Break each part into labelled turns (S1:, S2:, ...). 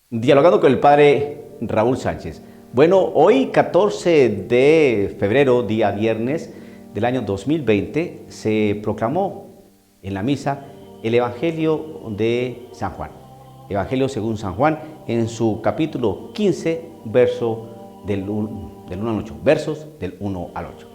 S1: Dialogando con el padre Raúl Sánchez. Bueno, hoy 14 de febrero, día viernes del año 2020, se proclamó en la misa el Evangelio de San Juan. Evangelio según San Juan, en su capítulo 15, verso del 1 al 8, versos del 1 al 8.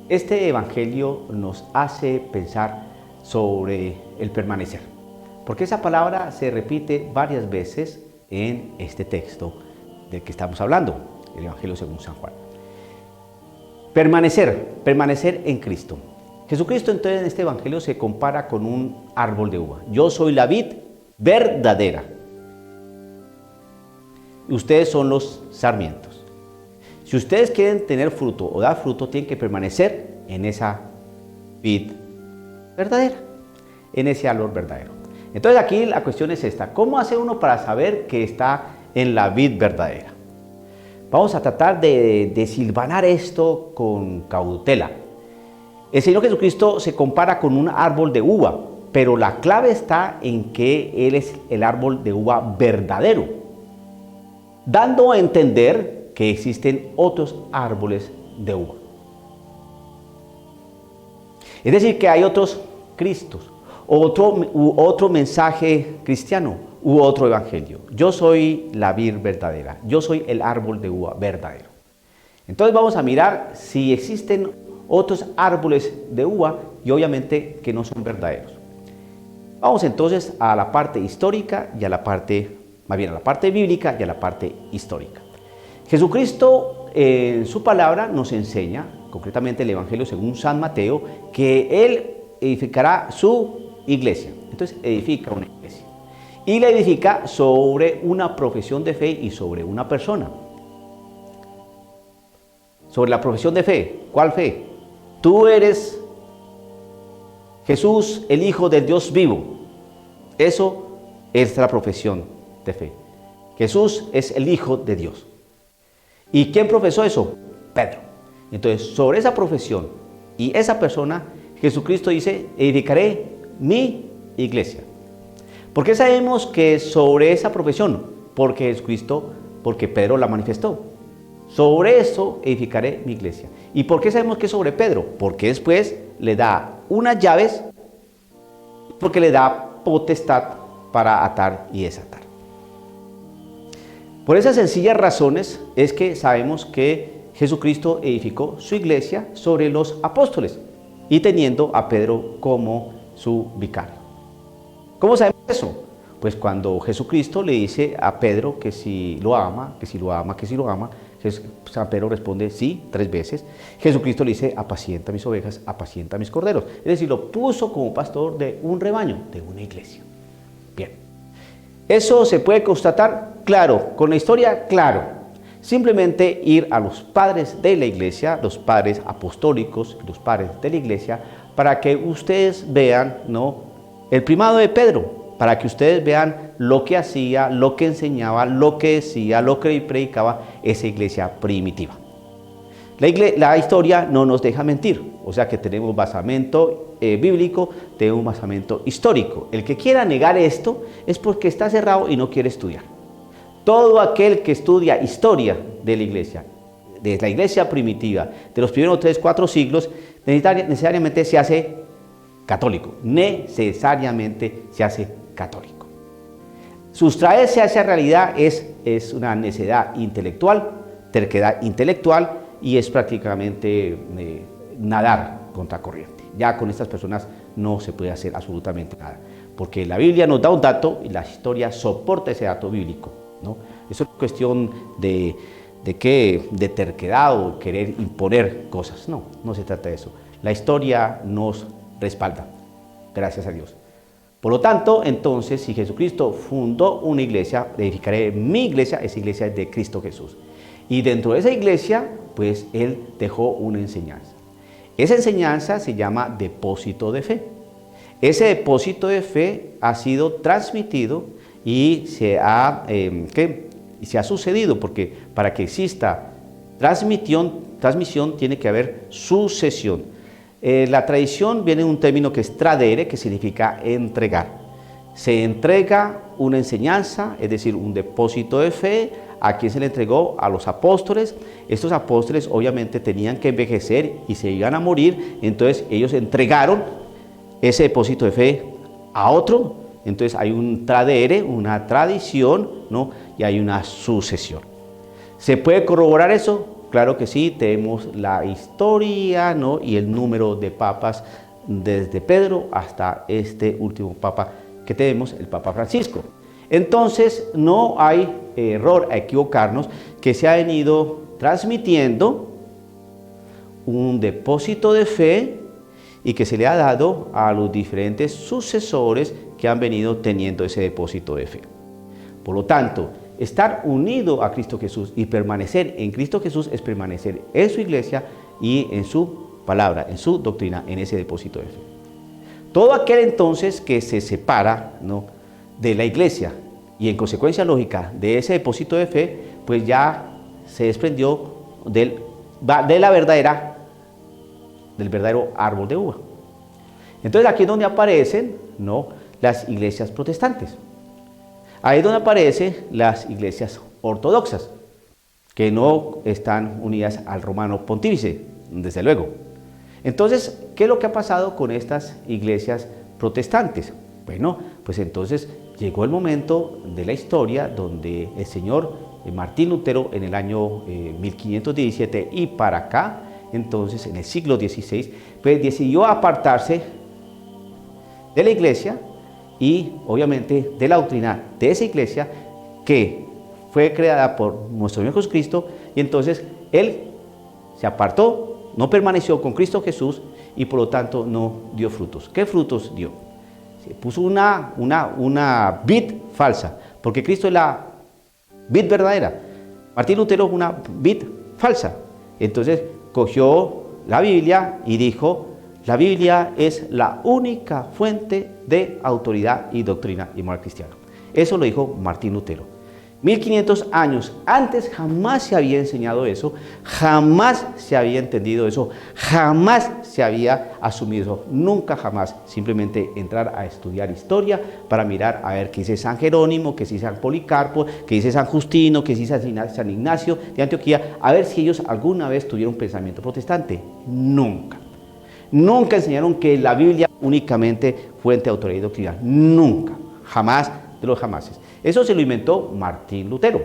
S1: Este Evangelio nos hace pensar sobre el permanecer, porque esa palabra se repite varias veces en este texto del que estamos hablando, el Evangelio según San Juan. Permanecer en Cristo. Jesucristo entonces en este Evangelio se compara con un árbol de uva. Yo soy la vid verdadera y ustedes son los sarmientos. Si ustedes quieren tener fruto o dar fruto, tienen que permanecer en esa vid verdadera, en ese árbol verdadero. Entonces aquí la cuestión es esta: ¿cómo hace uno para saber que está en la vid verdadera? Vamos a tratar de desilvanar esto con cautela. El Señor Jesucristo se compara con un árbol de uva, pero la clave está en que Él es el árbol de uva verdadero, dando a entender que existen otros árboles de uva. Es decir, que hay otros Cristos, otro mensaje cristiano u otro evangelio. Yo soy la vid verdadera, yo soy el árbol de uva verdadero. Entonces vamos a mirar si existen otros árboles de uva y obviamente que no son verdaderos. Vamos entonces a la parte histórica y a la parte, más bien a la parte bíblica y a la parte histórica. Jesucristo en su palabra nos enseña, concretamente el Evangelio según San Mateo, que Él edificará su iglesia. Entonces edifica una iglesia y la edifica sobre una profesión de fe y sobre una persona. Sobre la profesión de fe. ¿Cuál fe? Tú eres Jesús, el Hijo del Dios vivo. Eso es la profesión de fe. Jesús es el Hijo de Dios. ¿Y quién profesó eso? Pedro. Entonces, sobre esa profesión y esa persona, Jesucristo dice: edificaré mi iglesia. ¿Por qué sabemos que sobre esa profesión? Porque Pedro la manifestó. Sobre eso edificaré mi iglesia. ¿Y por qué sabemos que es sobre Pedro? Porque después le da unas llaves, porque le da potestad para atar y desatar. Por esas sencillas razones es que sabemos que Jesucristo edificó su iglesia sobre los apóstoles y teniendo a Pedro como su vicario. ¿Cómo sabemos eso? Pues cuando Jesucristo le dice a Pedro que si lo ama, San Pedro responde sí 3 veces. Jesucristo le dice: apacienta mis ovejas, apacienta mis corderos. Es decir, lo puso como pastor de un rebaño, de una iglesia. Bien. ¿Eso se puede constatar? Claro. ¿Con la historia? Claro. Simplemente ir a los padres de la iglesia, los padres apostólicos, los padres de la iglesia, para que ustedes vean, ¿no?, el primado de Pedro, para que ustedes vean lo que hacía, lo que enseñaba, lo que decía, lo que predicaba esa iglesia primitiva. La historia no nos deja mentir, o sea que tenemos basamento bíblico, tenemos basamento histórico. El que quiera negar esto es porque está cerrado y no quiere estudiar. Todo aquel que estudia historia de la iglesia primitiva, de los primeros 3-4 siglos, necesariamente se hace católico. Necesariamente se hace católico. Sustraerse a esa realidad es una necedad intelectual, terquedad intelectual, y es prácticamente nadar contra corriente. Ya con estas personas no se puede hacer absolutamente nada, porque la Biblia nos da un dato y la historia soporta ese dato bíblico, ¿no? Eso es cuestión de terquedad o querer imponer cosas. No se trata de eso. La historia nos respalda, gracias a Dios. Por lo tanto, entonces, si Jesucristo fundó una iglesia, edificaré mi iglesia, esa iglesia es de Cristo Jesús. Y dentro de esa iglesia, pues Él dejó una enseñanza. Esa enseñanza se llama depósito de fe. Ese depósito de fe ha sido transmitido y se ha sucedido, porque para que exista transmisión tiene que haber sucesión. La tradición viene de un término que es tradere, que significa entregar. se entrega una enseñanza, es decir, un depósito de fe. ¿A quién se le entregó? A los apóstoles. Estos apóstoles obviamente tenían que envejecer y se iban a morir, entonces ellos entregaron ese depósito de fe a otro. Entonces hay un tradere, una tradición, ¿no? Y hay una sucesión. ¿Se puede corroborar eso? Claro que sí, tenemos la historia, ¿no? Y el número de papas desde Pedro hasta este último papa que tenemos, el Papa Francisco. Entonces no hay error a equivocarnos que se ha venido transmitiendo un depósito de fe y que se le ha dado a los diferentes sucesores que han venido teniendo ese depósito de fe. Por lo tanto, estar unido a Cristo Jesús y permanecer en Cristo Jesús es permanecer en su iglesia y en su palabra, en su doctrina, en ese depósito de fe. Todo aquel entonces que se separa, ¿no?, de la iglesia y en consecuencia lógica de ese depósito de fe, pues ya se desprendió del verdadero árbol de uva. Entonces aquí es donde aparecen, ¿no?, las iglesias protestantes. Ahí es donde aparecen las iglesias ortodoxas, que no están unidas al romano pontífice, desde luego. Entonces, ¿qué es lo que ha pasado con estas iglesias protestantes? Bueno, pues entonces llegó el momento de la historia donde el señor Martín Lutero en el año 1517 y para acá, entonces en el siglo XVI, pues decidió apartarse de la iglesia y obviamente de la doctrina de esa iglesia que fue creada por nuestro Señor Jesucristo, y entonces él se apartó, no permaneció con Cristo Jesús y por lo tanto no dio frutos. ¿Qué frutos dio? Se puso una vid falsa, porque Cristo es la vid verdadera. Martín Lutero es una vid falsa. Entonces cogió la Biblia y dijo: la Biblia es la única fuente de autoridad y doctrina y moral cristiana. Eso lo dijo Martín Lutero. 1500 años antes jamás se había enseñado eso, jamás se había entendido eso, jamás se había asumido eso, nunca jamás. Simplemente entrar a estudiar historia para mirar a ver qué dice San Jerónimo, qué dice San Policarpo, qué dice San Justino, qué dice San Ignacio de Antioquía, a ver si ellos alguna vez tuvieron un pensamiento protestante. Nunca. Nunca enseñaron que la Biblia únicamente fuente de autoridad y doctrina. Nunca. Jamás de los jamases. Eso se lo inventó Martín Lutero.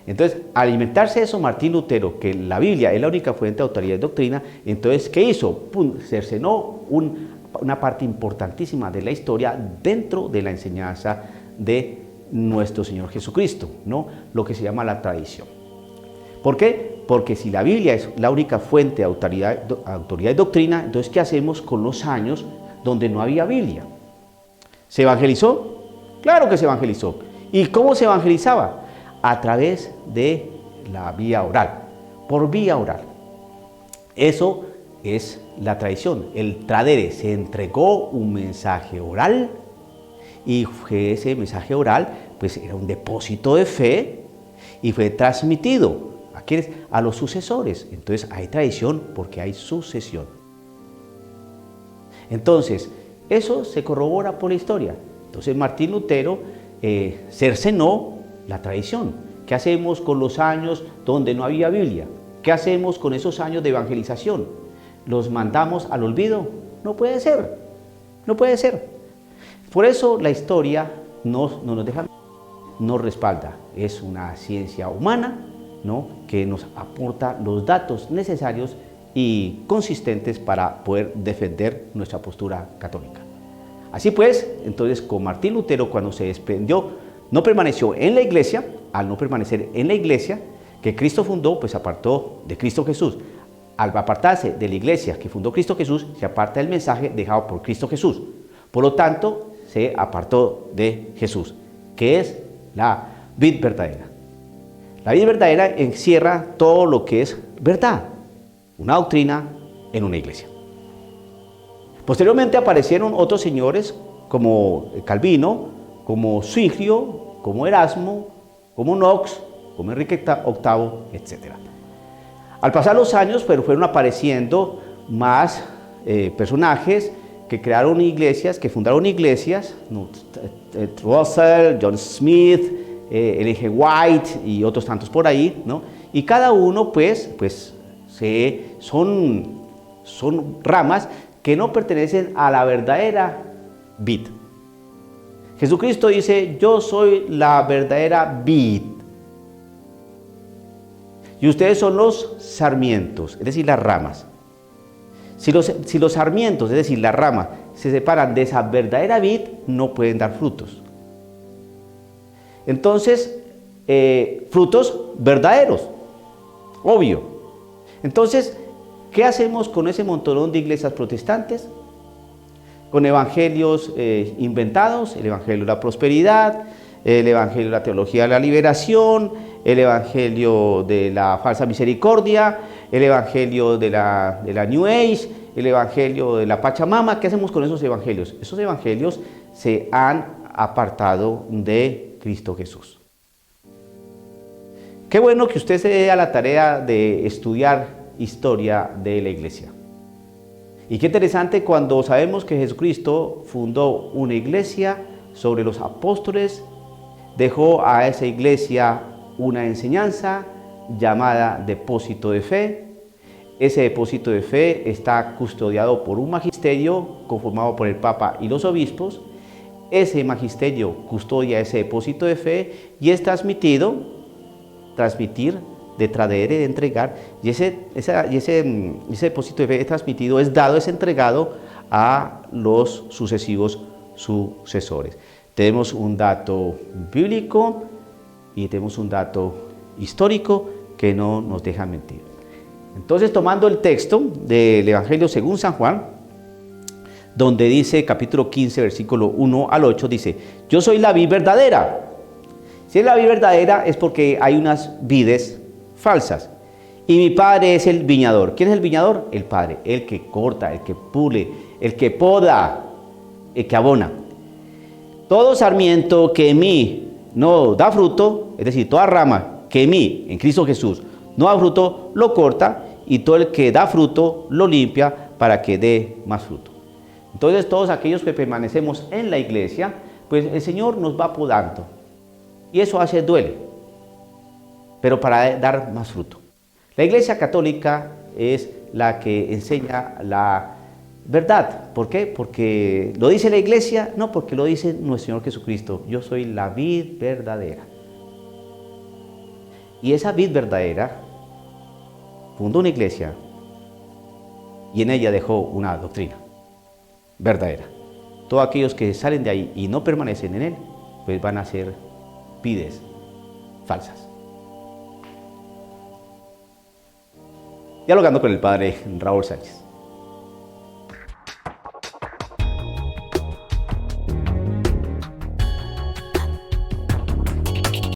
S1: Entonces, al inventarse eso Martín Lutero, que la Biblia es la única fuente de autoridad y doctrina, entonces, ¿qué hizo? Pum, cercenó una parte importantísima de la historia dentro de la enseñanza de nuestro Señor Jesucristo, ¿no? Lo que se llama la tradición. ¿Por qué? Porque si la Biblia es la única fuente de autoridad y doctrina, entonces, ¿qué hacemos con los años donde no había Biblia? ¿Se evangelizó? Claro que se evangelizó. ¿Y cómo se evangelizaba? A través de la vía oral, por vía oral. Eso es la tradición. El tradere se entregó un mensaje oral y ese mensaje oral pues era un depósito de fe y fue transmitido ¿a quiénes? A los sucesores. Entonces hay tradición porque hay sucesión. Entonces, eso se corrobora por la historia. Entonces Martín Lutero cercenó la tradición. ¿Qué hacemos con los años donde no había Biblia? ¿Qué hacemos con esos años de evangelización? ¿Los mandamos al olvido? No puede ser, no puede ser. Por eso la historia no nos deja, nos respalda. Es una ciencia humana, ¿no?, que nos aporta los datos necesarios y consistentes para poder defender nuestra postura católica. Así pues, entonces con Martín Lutero, cuando se desprendió, no permaneció en la iglesia. Al no permanecer en la iglesia que Cristo fundó, pues se apartó de Cristo Jesús. Al apartarse de la iglesia que fundó Cristo Jesús, se aparta del mensaje dejado por Cristo Jesús. Por lo tanto, se apartó de Jesús, que es la vid verdadera. La vid verdadera encierra todo lo que es verdad, una doctrina en una iglesia. Posteriormente aparecieron otros señores como Calvino, como Zwinglio, como Erasmo, como Knox, como Enrique VIII, etc. Al pasar los años, pero fueron apareciendo más personajes que crearon iglesias, que fundaron iglesias, ¿no? Russell, John Smith, L.G. White y otros tantos por ahí, ¿no? Y cada uno pues son ramas que no pertenecen a la verdadera vid. Jesucristo dice, yo soy la verdadera vid. Y ustedes son los sarmientos, es decir, las ramas. Si los sarmientos, es decir, la rama, se separan de esa verdadera vid, no pueden dar frutos. Entonces, frutos verdaderos, obvio. Entonces, ¿qué hacemos con ese montonón de iglesias protestantes? Con evangelios inventados, el evangelio de la prosperidad, el evangelio de la teología de la liberación, el evangelio de la falsa misericordia, el evangelio de la New Age, el evangelio de la Pachamama. ¿Qué hacemos con esos evangelios? Esos evangelios se han apartado de Cristo Jesús. Qué bueno que usted se dé a la tarea de estudiar historia de la iglesia. Y qué interesante cuando sabemos que Jesucristo fundó una iglesia sobre los apóstoles, dejó a esa iglesia una enseñanza llamada depósito de fe. Ese depósito de fe está custodiado por un magisterio conformado por el Papa y los obispos. Ese magisterio custodia ese depósito de fe y es transmitir, de traer y de entregar, y ese depósito de fe es transmitido, es dado, es entregado a los sucesivos sucesores. Tenemos un dato bíblico y tenemos un dato histórico que no nos deja mentir. Entonces, tomando el texto del Evangelio según San Juan, donde dice, capítulo 15, versículo 1 al 8, dice, yo soy la vid verdadera. Si es la vid verdadera es porque hay unas vides falsas. Y mi Padre es el viñador. ¿Quién es el viñador? El Padre, el que corta, el que pule, el que poda, el que abona. Todo sarmiento que en mí no da fruto, es decir, toda rama que en mí, en Cristo Jesús, no da fruto, lo corta, y todo el que da fruto lo limpia para que dé más fruto. Entonces, todos aquellos que permanecemos en la iglesia, pues el Señor nos va podando. Y eso a veces duele, pero para dar más fruto. La Iglesia Católica es la que enseña la verdad. ¿Por qué? Porque lo dice la Iglesia, no, porque lo dice nuestro Señor Jesucristo. Yo soy la vid verdadera. Y esa vid verdadera fundó una iglesia y en ella dejó una doctrina verdadera. Todos aquellos que salen de ahí y no permanecen en él, pues van a ser vides falsas. Dialogando con el padre Raúl Sánchez.